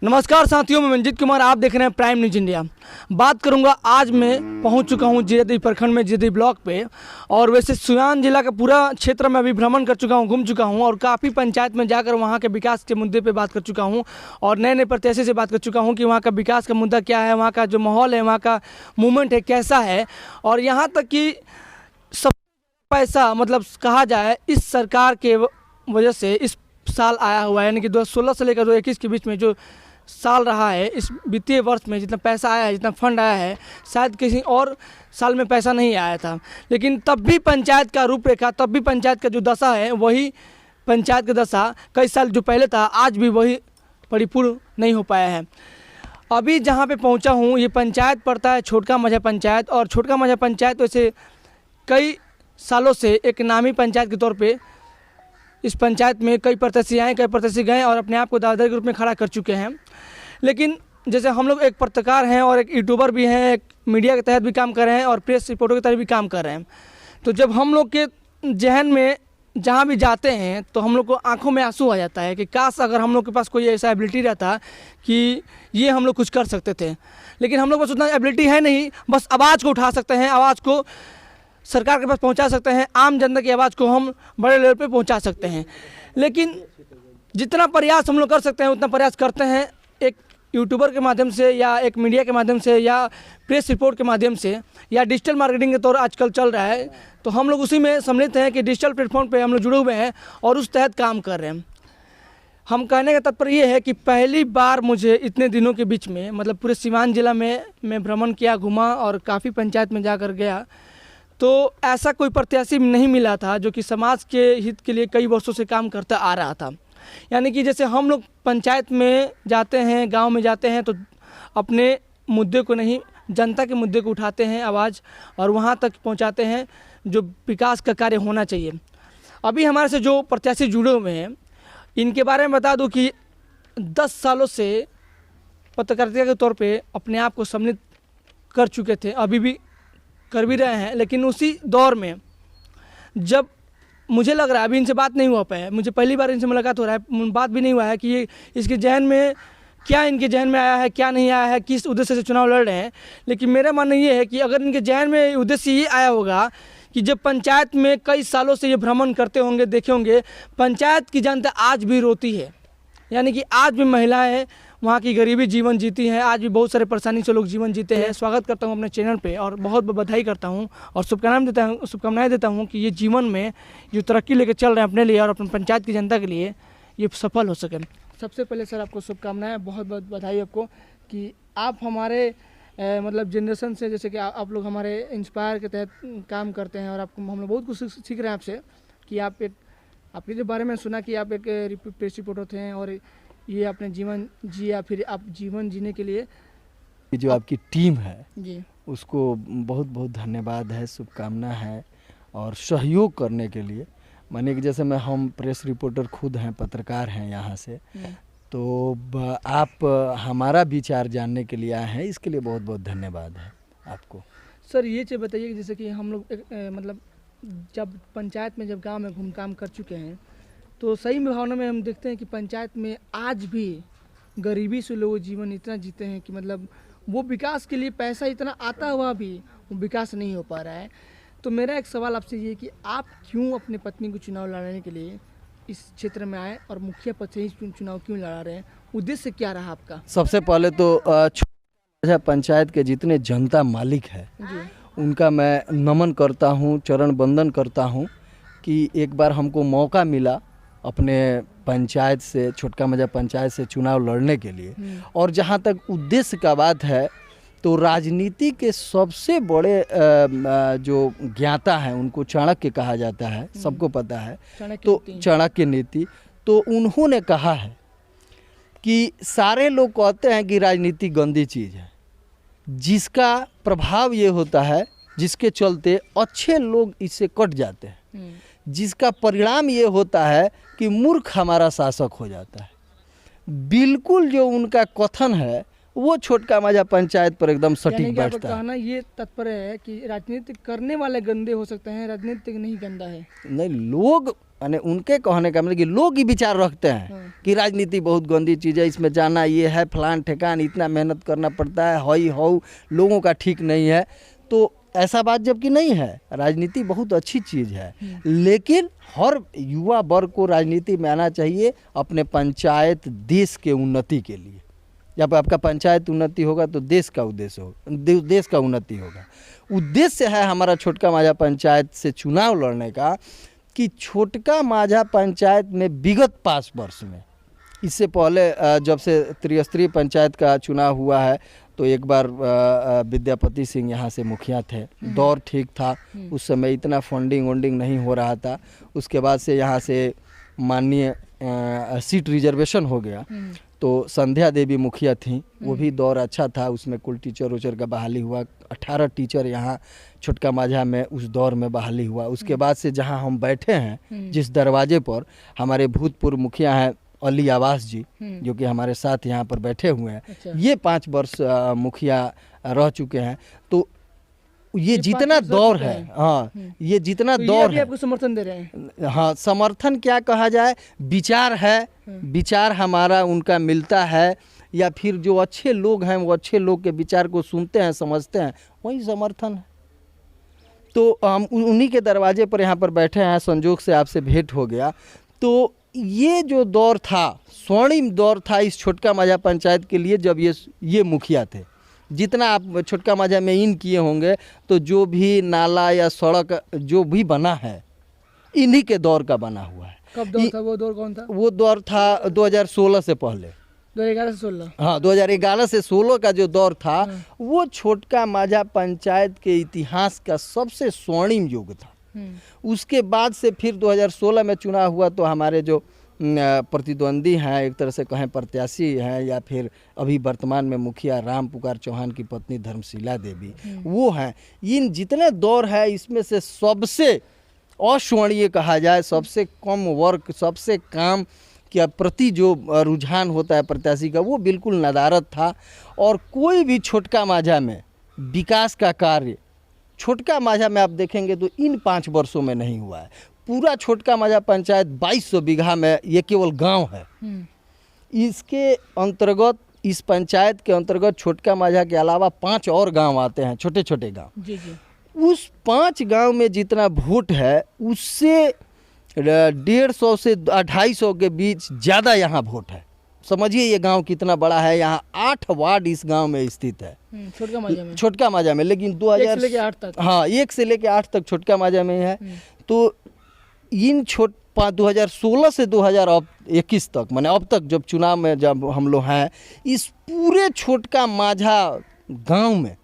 नमस्कार साथियों, मैं मंजीत कुमार, आप देख रहे हैं प्राइम न्यूज इंडिया। बात करूंगा, आज मैं पहुंच चुका हूं जीरादेई प्रखंड में जीरादेई ब्लॉक पे। और वैसे सिवान जिला का पूरा क्षेत्र में अभी भ्रमण कर चुका हूं, घूम चुका हूं और काफ़ी पंचायत में जाकर वहां के विकास के मुद्दे पे बात कर चुका हूं और नए नए प्रत्याशी से बात कर चुका हूं कि वहाँ का विकास का मुद्दा क्या है, वहाँ का जो माहौल है, वहाँ का मूवमेंट है कैसा है। और यहाँ तक कि सब पैसा मतलब कहा जाए इस सरकार के वजह से इस साल आया हुआ है, यानी कि 2016 से लेकर 2021 के बीच में जो साल रहा है, इस वित्तीय वर्ष में जितना पैसा आया है, जितना फंड आया है, शायद किसी और साल में पैसा नहीं आया था। लेकिन तब भी पंचायत का रूपरेखा, तब भी पंचायत का जो दशा है वही पंचायत का दशा कई साल जो पहले था आज भी वही परिपूर्ण नहीं हो पाया है। अभी जहाँ पे पहुँचा हूँ ये पंचायत पड़ता है छोटका माझा पंचायत। और छोटका माझा पंचायत वैसे कई सालों से एक नामी पंचायत के तौर पे इस पंचायत में कई प्रत्याशी आए, कई प्रत्याशी गए और अपने आप को दावेदार के रूप में खड़ा कर चुके हैं। लेकिन जैसे हम लोग एक पत्रकार हैं और एक यूट्यूबर भी हैं, एक मीडिया के तहत भी काम कर रहे हैं और प्रेस रिपोर्टर के तहत भी काम कर रहे हैं, तो जब हम लोग के जहन में जहाँ भी जाते हैं तो हम लोग को आंखों में आंसू आ जाता है कि काश अगर हम लोग के पास कोई ऐसा एबिलिटी रहता कि ये हम लोग कुछ कर सकते थे। लेकिन हम लोग पास उतना एबिलिटी है नहीं, बस आवाज़ को उठा सकते हैं, आवाज़ को सरकार के पास पहुंचा सकते हैं, आम जनता की आवाज़ को हम बड़े लेवल पे पहुंचा सकते हैं। लेकिन जितना प्रयास हम लोग कर सकते हैं उतना प्रयास करते हैं, एक यूट्यूबर के माध्यम से या एक मीडिया के माध्यम से या प्रेस रिपोर्ट के माध्यम से या डिजिटल मार्केटिंग के तौर आजकल चल रहा है, तो हम लोग उसी में सम्मिलित हैं कि डिजिटल प्लेटफॉर्म पर हम लोग जुड़े हुए हैं और उस तहत काम कर रहे हैं। हम कहने का तात्पर्य ये है कि पहली बार मुझे इतने दिनों के बीच में मतलब पूरे सिवान जिला में मैं भ्रमण किया, घूमा और काफ़ी पंचायत में जाकर गया, तो ऐसा कोई प्रत्याशी नहीं मिला था जो कि समाज के हित के लिए कई वर्षों से काम करता आ रहा था। यानी कि जैसे हम लोग पंचायत में जाते हैं, गांव में जाते हैं, तो अपने मुद्दे को नहीं, जनता के मुद्दे को उठाते हैं आवाज़ और वहां तक पहुंचाते हैं जो विकास का कार्य होना चाहिए। अभी हमारे से जो प्रत्याशी जुड़े हुए हैं इनके बारे में बता दूं कि 10 सालों से पत्रकारिता के तौर पर अपने आप को सम्मिलित कर चुके थे, अभी भी कर भी रहे हैं। लेकिन उसी दौर में जब मुझे लग रहा है, अभी इनसे बात नहीं हुआ पाया, मुझे पहली बार इनसे मुलाकात हो रहा है, बात भी नहीं हुआ है कि ये इसके जहन में क्या, इनके जहन में आया है क्या नहीं आया है, किस उद्देश्य से चुनाव लड़ रहे हैं। लेकिन मेरा मानना ये है कि अगर इनके जहन में उद्देश्य ये आया होगा कि जब पंचायत में कई सालों से ये भ्रमण करते होंगे, देखे होंगे, पंचायत की जनता आज भी रोती है, यानी कि आज भी महिलाएँ वहाँ की गरीबी जीवन जीती हैं, आज भी बहुत सारे परेशानी से लोग जीवन जीते हैं। स्वागत करता हूँ अपने चैनल पे और बहुत बहुत बधाई करता हूँ और शुभकामनाएं देता हूँ कि ये जीवन में जो तरक्की लेकर चल रहे हैं अपने लिए और अपने पंचायत की जनता के लिए, ये सफल हो सके। सबसे पहले सर आपको शुभकामनाएं, बहुत बहुत बधाई आपको कि आप हमारे मतलब जनरेशन से, जैसे कि आप लोग हमारे इंस्पायर के तहत काम करते हैं और आपको हम लोग बहुत कुछ सीख रहे हैं आपसे कि आप एक, आपके जो बारे में सुना कि आप एक प्रेस रिपोर्टर थे और ये अपने जीवन जिया, फिर आप जीवन जीने के लिए जो आपकी टीम है जी उसको बहुत बहुत धन्यवाद है, शुभकामना है और सहयोग करने के लिए। मानिए कि जैसे हम प्रेस रिपोर्टर खुद हैं, पत्रकार हैं यहाँ से, तो आप हमारा विचार जानने के लिए आए हैं, इसके लिए बहुत बहुत धन्यवाद है आपको। सर ये चीज़ बताइए कि जैसे कि हम लोग मतलब जब पंचायत में, जब गाँव में घूम काम कर चुके हैं, तो सही में भावना में हम देखते हैं कि पंचायत में आज भी गरीबी से लोग जीवन इतना जीते हैं कि मतलब वो विकास के लिए पैसा इतना आता हुआ भी वो विकास नहीं हो पा रहा है। तो मेरा एक सवाल आपसे ये कि आप क्यों अपने पत्नी को चुनाव लड़ने के लिए इस क्षेत्र में आए और मुखिया पद से ही चुनाव क्यों लड़ा रहे हैं, उद्देश्य क्या रहा आपका? सबसे पहले तो पंचायत के जितने जनता मालिक है उनका मैं नमन करता हूँ, चरण वंदन करता हूँ कि एक बार हमको मौका मिला अपने पंचायत से, छोटका माझा पंचायत से चुनाव लड़ने के लिए। और जहाँ तक उद्देश्य का बात है तो राजनीति के सबसे बड़े जो ज्ञाता हैं उनको चाणक्य कहा जाता है, सबको पता है, तो चाणक्य नीति। तो उन्होंने कहा है कि सारे लोग कहते हैं कि राजनीति गंदी चीज़ है, जिसका प्रभाव ये होता है, जिसके चलते अच्छे लोग इससे कट जाते हैं, जिसका परिणाम ये होता है कि मूर्ख हमारा शासक हो जाता है। बिल्कुल जो उनका कथन है वो छोटका माझा पंचायत पर एकदम सटीक बैठता है। कहना ये तात्पर्य है कि राजनीति करने वाले गंदे हो सकते हैं, राजनीतिक नहीं गंदा है। नहीं, लोग यानी उनके कहने का मतलब कि लोग ही विचार रखते हैं कि राजनीति बहुत गंदी चीज़ है, इसमें जाना ये है, फलान ठेकान, इतना मेहनत करना पड़ता है, हई हऊ, लोगों का ठीक नहीं है। तो ऐसा बात जबकि नहीं है, राजनीति बहुत अच्छी चीज़ है, लेकिन हर युवा वर्ग को राजनीति में आना चाहिए अपने पंचायत देश के उन्नति के लिए। जब आपका पंचायत उन्नति होगा तो देश का उद्देश्य होगा, देश का उन्नति होगा। उद्देश्य है हमारा छोटका माझा पंचायत से चुनाव लड़ने का कि छोटका माझा पंचायत में विगत 5 वर्ष में, इससे पहले जब से त्रिस्तरीय पंचायत का चुनाव हुआ है तो एक बार विद्यापति सिंह यहाँ से मुखिया थे, दौर ठीक था, उस समय इतना फंडिंग वंडिंग नहीं हो रहा था। उसके बाद से यहाँ से माननीय सीट रिजर्वेशन हो गया तो संध्या देवी मुखिया थी, वो भी दौर अच्छा था, उसमें कुल टीचर उचर का बहाली हुआ, 18 टीचर यहाँ छोटका माझा में उस दौर में बहाली हुआ। उसके बाद से जहाँ हम बैठे हैं जिस दरवाजे पर, हमारे भूतपूर्व मुखिया हैं अली आवास जी, जो कि हमारे साथ यहाँ पर बैठे हुए हैं। अच्छा। ये 5 वर्ष मुखिया रह चुके हैं। तो ये जितना दौर है, हाँ, ये जितना तो दौर ये है, आपको समर्थन दे रहे हैं? हाँ, समर्थन क्या कहा जाए, विचार है, विचार हमारा उनका मिलता है, या फिर जो अच्छे लोग हैं वो अच्छे लोग के विचार को सुनते हैं, समझते हैं, वही समर्थन है। तो हम उन्हीं के दरवाजे पर यहाँ पर बैठे हैं, संजोग से आपसे भेंट हो गया। तो ये जो दौर था, स्वर्णिम दौर था इस छोटका माझा पंचायत के लिए, जब ये मुखिया थे। जितना आप छोटका माझा में इन किए होंगे तो जो भी नाला या सड़क जो भी बना है इन्हीं के दौर का बना हुआ है। कब दौर था? वो दौर कौन था? वो दौर था 2016 से पहले, 2011 से 16। हाँ, 2011 से 16 का जो दौर था वो छोटका माझा पंचायत के इतिहास का सबसे स्वर्णिम युग था। उसके बाद से फिर 2016 में चुनाव हुआ तो हमारे जो प्रतिद्वंदी हैं, एक तरह से कहें प्रत्याशी हैं, या फिर अभी वर्तमान में मुखिया राम पुकार चौहान की पत्नी धर्मशिला देवी, वो हैं। इन जितने दौर है इसमें से सबसे अस्वर्णीय कहा जाए, सबसे कम वर्क, सबसे काम के प्रति जो रुझान होता है प्रत्याशी का, वो बिल्कुल नदारद था। और कोई भी छोटका माझा में विकास का कार्य छोटका माझा में आप देखेंगे तो इन 5 वर्षों में नहीं हुआ है। पूरा छोटका माझा पंचायत 2200 बीघा में, ये केवल गांव है। इसके अंतर्गत, इस पंचायत के अंतर्गत छोटका माझा के अलावा 5 और गांव आते हैं, छोटे छोटे गांव। जी जी। उस 5 गांव में जितना वोट है उससे 150 से 250 के बीच ज़्यादा यहाँ वोट है। समझिए ये गांव कितना बड़ा है। यहाँ 8 वार्ड इस गांव में स्थित है, छोटका माझा में। छोटका माझा में, लेकिन 1 से लेके 8 तक। हाँ, 1 से लेके 8 तक छोटका माझा में है। तो इन 2016 से 2021 तक, माने अब तक जब चुनाव में जब हम लोग हैं, इस पूरे छोटका माझा गांव में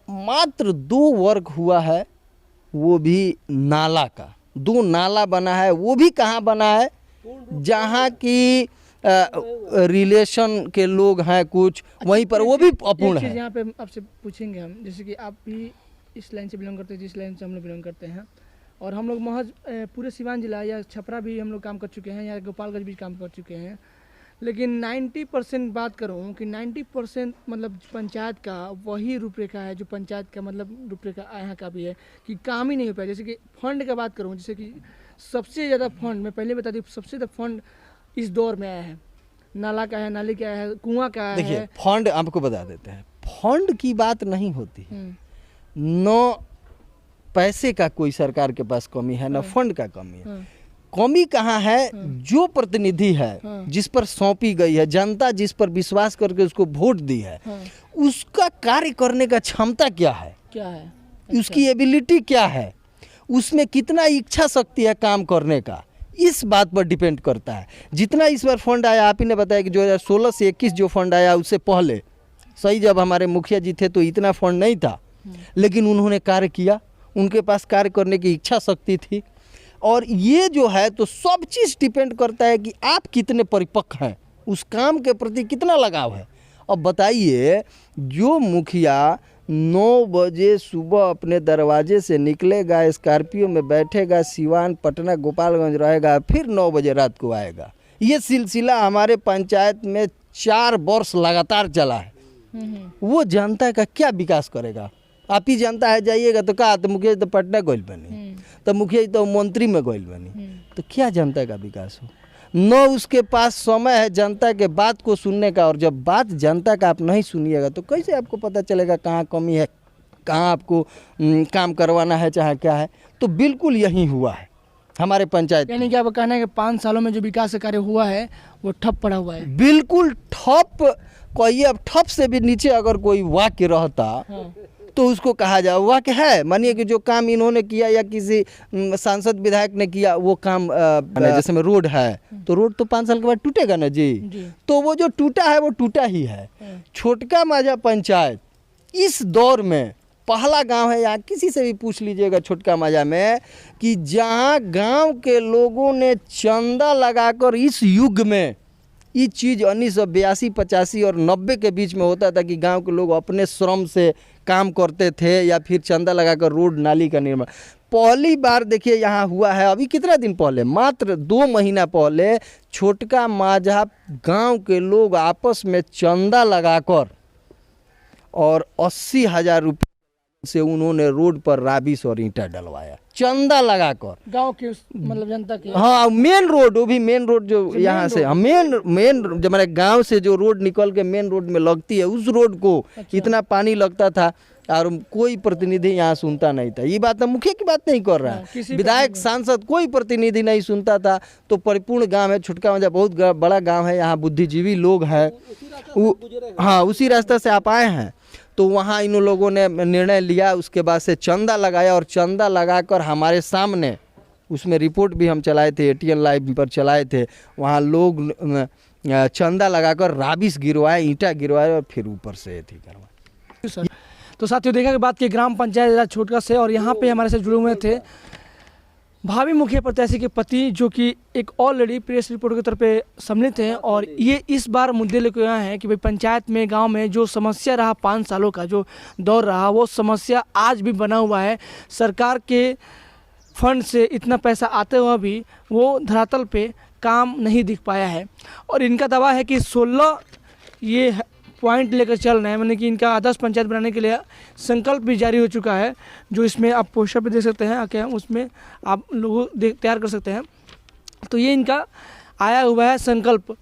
मात्र 2 वर्ग हुआ है, वो भी नाला का। 2 नाला बना है, वो भी कहाँ बना है, जहाँ की रिलेशन के लोग हैं कुछ, वहीं पर, वो भी अपूर्ण है। यहाँ पे आपसे पूछेंगे हम, जैसे कि आप भी इस लाइन से बिलोंग करते हैं जिस लाइन से हम लोग बिलोंग करते हैं, और हम लोग महज पूरे सिवान जिला या छपरा भी हम लोग काम कर चुके हैं, या गोपालगंज भी काम कर चुके हैं, लेकिन 90% बात करूं कि 90% मतलब पंचायत का वही रूपरेखा है जो पंचायत का मतलब रूपरेखा यहाँ का भी है कि काम ही नहीं हो पाया। जैसे कि फंड का बात करूं, जैसे कि सबसे ज़्यादा फंड, मैं पहले बता दूं, सबसे ज़्यादा फंड इस दौर में आया है, नाला का है, नाली का है, कुआं का है। देखिए, फंड आपको बता देते हैं, फंड की बात नहीं होती है, न पैसे का कोई सरकार के पास कमी है, न फंड का कमी है। कमी कहाँ है, जो प्रतिनिधि है, जिस पर सौंपी गई है, जनता जिस पर विश्वास करके उसको वोट दी है, उसका कार्य करने का क्षमता क्या है, उसकी एबिलिटी क्या है, उसमें कितना इच्छा शक्ति है काम करने का, इस बात पर डिपेंड करता है। जितना इस बार फंड आया, आप ही ने बताया कि 2016 से 21 जो फंड आया, उससे पहले सही जब हमारे मुखिया जी थे तो इतना फंड नहीं था, लेकिन उन्होंने कार्य किया, उनके पास कार्य करने की इच्छा शक्ति थी। और ये जो है तो सब चीज़ डिपेंड करता है कि आप कितने परिपक्व हैं, उस काम के प्रति कितना लगाव है। अब बताइए, जो मुखिया 9 बजे सुबह अपने दरवाजे से निकलेगा, स्कॉर्पियो में बैठेगा, सिवान, पटना, गोपालगंज रहेगा, फिर 9 बजे रात को आएगा, ये सिलसिला हमारे पंचायत में 4 वर्ष लगातार चला है। वो जनता का क्या विकास करेगा? आप ही जनता है, जाइएगा तो कहा तो मुखिया तो पटना गोल बने, तो मुखिया जी तो मंत्री में गइल बनी, तो क्या जनता का विकास हो? न उसके पास समय है जनता के बात को सुनने का, और जब बात जनता का आप नहीं सुनिएगा तो कैसे आपको पता चलेगा कहाँ कमी है, कहाँ आपको काम करवाना है, चाहे क्या है। तो बिल्कुल यही हुआ है हमारे पंचायत। यानी कि आप कहना है कि 5 सालों में जो विकास का कार्य हुआ है वो ठप पड़ा हुआ है। बिल्कुल ठप, कहिए अब ठप से भी नीचे अगर कोई वाक्य रहता तो उसको कहा जाए वाक्य है। मानिए कि जो काम इन्होंने किया या किसी सांसद विधायक ने किया वो काम, जैसे में रोड है तो रोड तो 5 साल के बाद टूटेगा ना जी। तो वो जो टूटा है वो टूटा ही है। छोटका माझा पंचायत इस दौर में पहला गांव है, यहाँ किसी से भी पूछ लीजिएगा छोटका माझा में, कि जहाँ गांव के लोगों ने चंदा लगाकर, इस युग में ये चीज़ 1982, 85 और 90 के बीच में होता था कि गांव के लोग अपने श्रम से काम करते थे या फिर चंदा लगाकर रोड नाली का निर्माण। पहली बार देखिए यहाँ हुआ है, अभी कितना दिन पहले, मात्र 2 महीना पहले छोटका माझा गांव के लोग आपस में चंदा लगाकर और 80,000 रुपये से उन्होंने रोड पर राबिस और ईंटा डलवाया, चंदा लगाकर गांव के मतलब जनता के। हाँ, मेन रोड, वो भी मेन रोड जो यहाँ से, हाँ मेन जो हमारे गांव से जो रोड निकल के मेन रोड में लगती है, उस रोड को इतना पानी लगता था और कोई प्रतिनिधि यहाँ सुनता नहीं था। ये बात हम मुखिया की बात नहीं कर रहा है, विधायक सांसद कोई प्रतिनिधि नहीं सुनता था। तो परिपूर्ण गांव है छोटका माझा, बहुत बड़ा गांव है, यहाँ बुद्धिजीवी लोग हैं। हाँ, उसी रास्ते से आप आए हैं। तो वहाँ इन लोगों ने निर्णय लिया, उसके बाद से चंदा लगाया, और चंदा लगाकर हमारे सामने, उसमें रिपोर्ट भी हम चलाए थे, ATN लाइव पर चलाए थे, वहाँ लोग चंदा लगाकर राबिस गिरवाए, ईंटा गिरवाए और फिर ऊपर से थी करवाए। सर, तो साथियों देखा कि बात की ग्राम पंचायत छोटका से, और यहाँ पे हमारे साथ जुड़े हुए थे भावी मुखिया प्रत्याशी के पति, जो कि एक ऑलरेडी प्रेस रिपोर्ट के तरफ पे सम्मिलित हैं, और ये इस बार मुद्दे लेकर आए हैं कि भाई पंचायत में, गांव में जो समस्या रहा 5 सालों का जो दौर रहा, वो समस्या आज भी बना हुआ है। सरकार के फंड से इतना पैसा आते हुआ भी वो धरातल पे काम नहीं दिख पाया है, और इनका दावा है कि 16 ये पॉइंट लेकर चल रहे हैं, मैंने कि इनका आदर्श पंचायत बनाने के लिए संकल्प भी जारी हो चुका है, जो इसमें आप पोस्टर पे देख सकते हैं, आके उसमें आप लोगों तैयार कर सकते हैं। तो ये इनका आया हुआ है संकल्प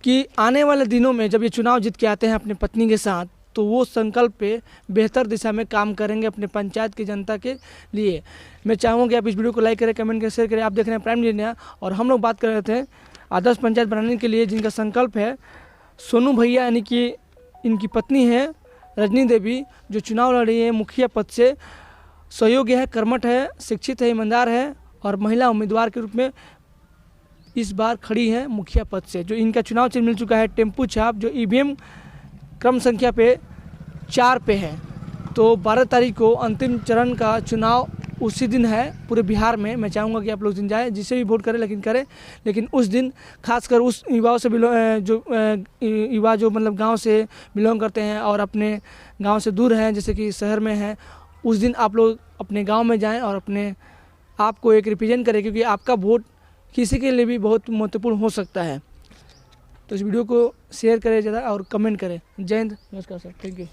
कि आने वाले दिनों में जब ये चुनाव जीत के आते हैं अपनी पत्नी के साथ, तो वो संकल्प पे बेहतर दिशा में काम करेंगे अपने पंचायत की जनता के लिए। मैं चाहूँगा कि आप इस वीडियो को लाइक करें, कमेंट करें, शेयर करें। आप देख रहे हैं प्राइम न्यूज़ इंडिया, और हम लोग बात कर रहे थे आदर्श पंचायत बनाने के लिए जिनका संकल्प है सोनू भैया, यानी कि इनकी पत्नी है रजनी देवी, जो चुनाव लड़ रही है मुखिया पद से। सहयोगी है, कर्मठ है, शिक्षित है, ईमानदार है, और महिला उम्मीदवार के रूप में इस बार खड़ी है मुखिया पद से। जो इनका चुनाव चिन्ह मिल चुका है टेम्पू छाप, जो EVM क्रम संख्या पे 4 पे है। तो 12 तारीख को अंतिम चरण का चुनाव उसी दिन है पूरे बिहार में। मैं चाहूँगा कि आप लोग दिन जाएँ, जिससे भी वोट करें, लेकिन उस दिन खासकर उस युवाओं से युवा जो मतलब गांव से बिलोंग करते हैं और अपने गांव से दूर हैं, जैसे कि शहर में हैं, उस दिन आप लोग अपने गांव में जाएं और अपने आप को एक रिप्रेजेंट करें, क्योंकि आपका वोट किसी के लिए भी बहुत महत्वपूर्ण हो सकता है। तो इस वीडियो को शेयर करें ज़्यादा और कमेंट करें। जय हिंद, नमस्कार सर, थैंक यू।